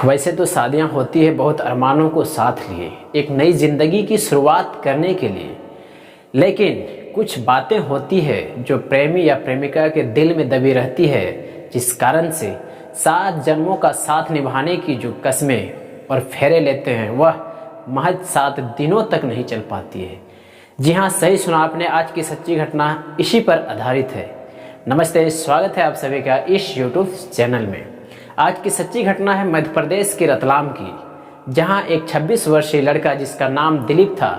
वैसे तो शादियाँ होती है बहुत अरमानों को साथ लिए, एक नई ज़िंदगी की शुरुआत करने के लिए, लेकिन कुछ बातें होती है जो प्रेमी या प्रेमिका के दिल में दबी रहती है, जिस कारण से 7 जन्मों का साथ निभाने की जो कस्में और फेरे लेते हैं वह महज 7 दिनों तक नहीं चल पाती है। जी हाँ, सही सुना आपने। आज की सच्ची घटना इसी पर आधारित है। नमस्ते, स्वागत है आप सभी का इस यूट्यूब चैनल में। आज की सच्ची घटना है मध्य प्रदेश के रतलाम की, जहां एक 26 वर्षीय लड़का जिसका नाम दिलीप था,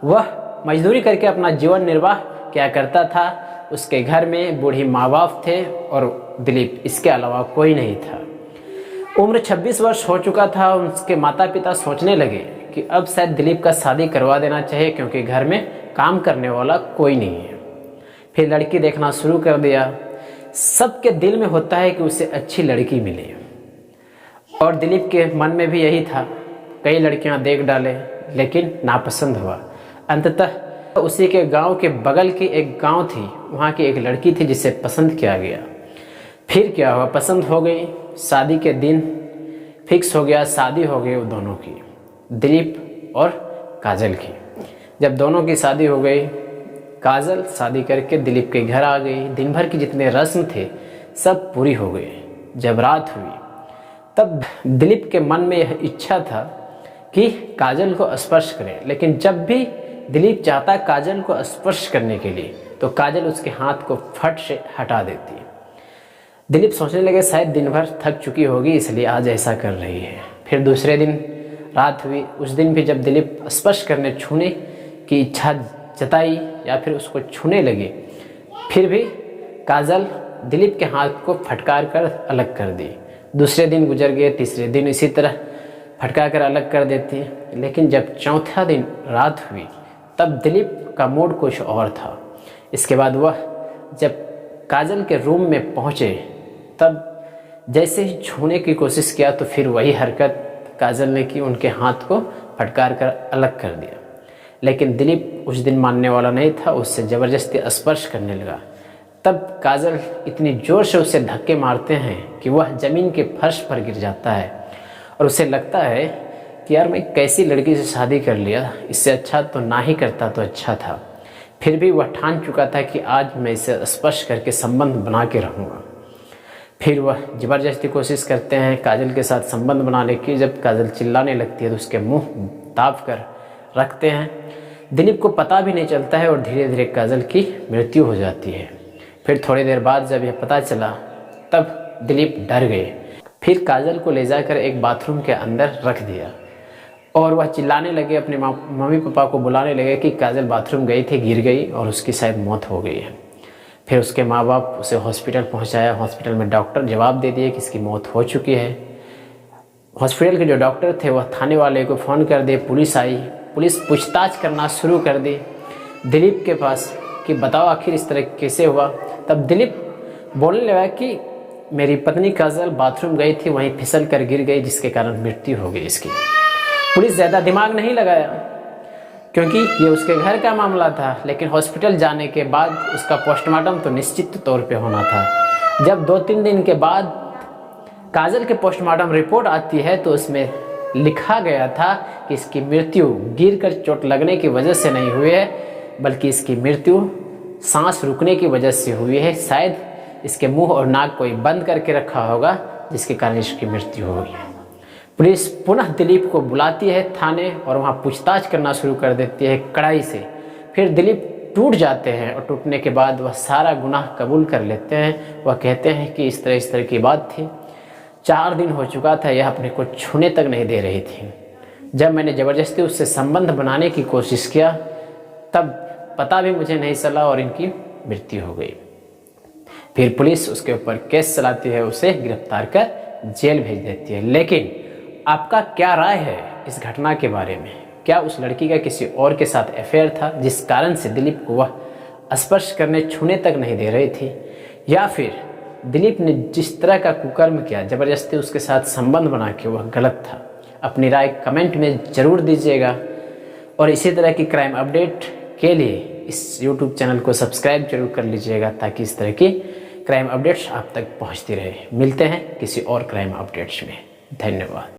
वह मजदूरी करके अपना जीवन निर्वाह किया करता था। उसके घर में बूढ़ी माँ बाप थे और दिलीप, इसके अलावा कोई नहीं था। उम्र 26 वर्ष हो चुका था। उसके माता पिता सोचने लगे कि अब शायद दिलीप का शादी करवा देना चाहिए, क्योंकि घर में काम करने वाला कोई नहीं है। फिर लड़की देखना शुरू कर दिया। सबके दिल में होता है कि उसे अच्छी लड़की मिले, और दिलीप के मन में भी यही था। कई लड़कियां देख डाले, लेकिन नापसंद हुआ। अंततः उसी के गांव के बगल की एक गांव थी, वहां की एक लड़की थी जिसे पसंद किया गया। फिर क्या हुआ, पसंद हो गई। शादी के दिन फिक्स हो गया, शादी हो गई वो दोनों की, दिलीप और काजल की। जब दोनों की शादी हो गई, काजल शादी करके दिलीप के घर आ गई। दिन भर की जितने रस्म थे सब पूरी हो गई। जब रात हुई तब दिलीप के मन में यह इच्छा था कि काजल को स्पर्श करे, लेकिन जब भी दिलीप चाहता काजल को स्पर्श करने के लिए तो काजल उसके हाथ को फट से हटा देती। दिलीप सोचने लगे शायद दिन भर थक चुकी होगी, इसलिए आज ऐसा कर रही है। फिर दूसरे दिन रात हुई। उस दिन भी जब दिलीप स्पर्श करने छूने की इच्छा जताई या फिर उसको छूने लगे, फिर भी काजल दिलीप के हाथ को फटकार कर अलग कर दी। दूसरे दिन गुजर गए, तीसरे दिन इसी तरह फटका कर अलग कर देती। लेकिन जब चौथा दिन रात हुई तब दिलीप का मूड कुछ और था। इसके बाद वह जब काजल के रूम में पहुँचे तब जैसे ही छूने की कोशिश किया तो फिर वही हरकत काजल ने की, उनके हाथ को फटकार कर अलग कर दिया। लेकिन दिलीप उस दिन मानने वाला नहीं था, उससे ज़बरदस्ती स्पर्श करने लगा। तब काजल इतनी ज़ोर से उसे धक्के मारते हैं कि वह ज़मीन के फर्श पर गिर जाता है, और उसे लगता है कि यार मैं कैसी लड़की से शादी कर लिया, इससे अच्छा तो ना ही करता तो अच्छा था। फिर भी वह ठान चुका था कि आज मैं इसे स्पर्श करके संबंध बना के रहूँगा। फिर वह ज़बरदस्ती कोशिश करते हैं काजल के साथ संबंध बनाने की। जब काजल चिल्लाने लगती है तो उसके मुंह दाब कर रखते हैं। दिलीप को पता भी नहीं चलता है और धीरे धीरे काजल की मृत्यु हो जाती है। फिर थोड़ी देर बाद जब यह पता चला तब दिलीप डर गए। फिर काजल को ले जाकर एक बाथरूम के अंदर रख दिया और वह चिल्लाने लगे, अपने मम्मी पापा को बुलाने लगे कि काजल बाथरूम गई थी, गिर गई और उसकी शायद मौत हो गई है। फिर उसके माँ बाप उसे हॉस्पिटल पहुंचाया। हॉस्पिटल में डॉक्टर जवाब दे दिए कि इसकी मौत हो चुकी है। हॉस्पिटल के जो डॉक्टर थे वह थाने वाले को फ़ोन कर दिए। पुलिस आई। पुलिस पूछताछ करना शुरू कर दी दिलीप के पास कि बताओ आखिर इस तरह कैसे हुआ। तब दिलीप बोलने लगा कि मेरी पत्नी काजल बाथरूम गई थी, वहीं फिसल कर गिर गई, जिसके कारण मृत्यु हो गई इसकी। पुलिस ज़्यादा दिमाग नहीं लगाया क्योंकि ये उसके घर का मामला था, लेकिन हॉस्पिटल जाने के बाद उसका पोस्टमार्टम तो निश्चित तौर पे होना था। जब 2-3 दिन के बाद काजल के पोस्टमार्टम रिपोर्ट आती है तो उसमें लिखा गया था कि इसकी मृत्यु गिरकर चोट लगने की वजह से नहीं हुई है, बल्कि इसकी मृत्यु सांस रुकने की वजह से हुई है। शायद इसके मुंह और नाक कोई बंद करके रखा होगा, जिसके कारण इसकी मृत्यु हो गई है। पुलिस पुनः दिलीप को बुलाती है थाने और वहाँ पूछताछ करना शुरू कर देती है कड़ाई से। फिर दिलीप टूट जाते हैं और टूटने के बाद वह सारा गुनाह कबूल कर लेते हैं। वह कहते हैं कि इस तरह की बात थी, 4 दिन हो चुका था, यह अपने को छूने तक नहीं दे रही थी। जब मैंने ज़बरदस्ती उससे संबंध बनाने की कोशिश किया तब पता भी मुझे नहीं चला और इनकी मृत्यु हो गई। फिर पुलिस उसके ऊपर केस चलाती है, उसे गिरफ्तार कर जेल भेज देती है। लेकिन आपका क्या राय है इस घटना के बारे में? क्या उस लड़की का किसी और के साथ अफेयर था जिस कारण से दिलीप को वह स्पर्श करने छूने तक नहीं दे रही थी, या फिर दिलीप ने जिस तरह का कुकर्म किया, ज़बरदस्ती उसके साथ संबंध बना के, वह गलत था? अपनी राय कमेंट में ज़रूर दीजिएगा और इसी तरह की क्राइम अपडेट के लिए इस YouTube चैनल को सब्सक्राइब जरूर कर लीजिएगा, ताकि इस तरह की क्राइम अपडेट्स आप तक पहुंचती रहे। मिलते हैं किसी और क्राइम अपडेट्स में। धन्यवाद।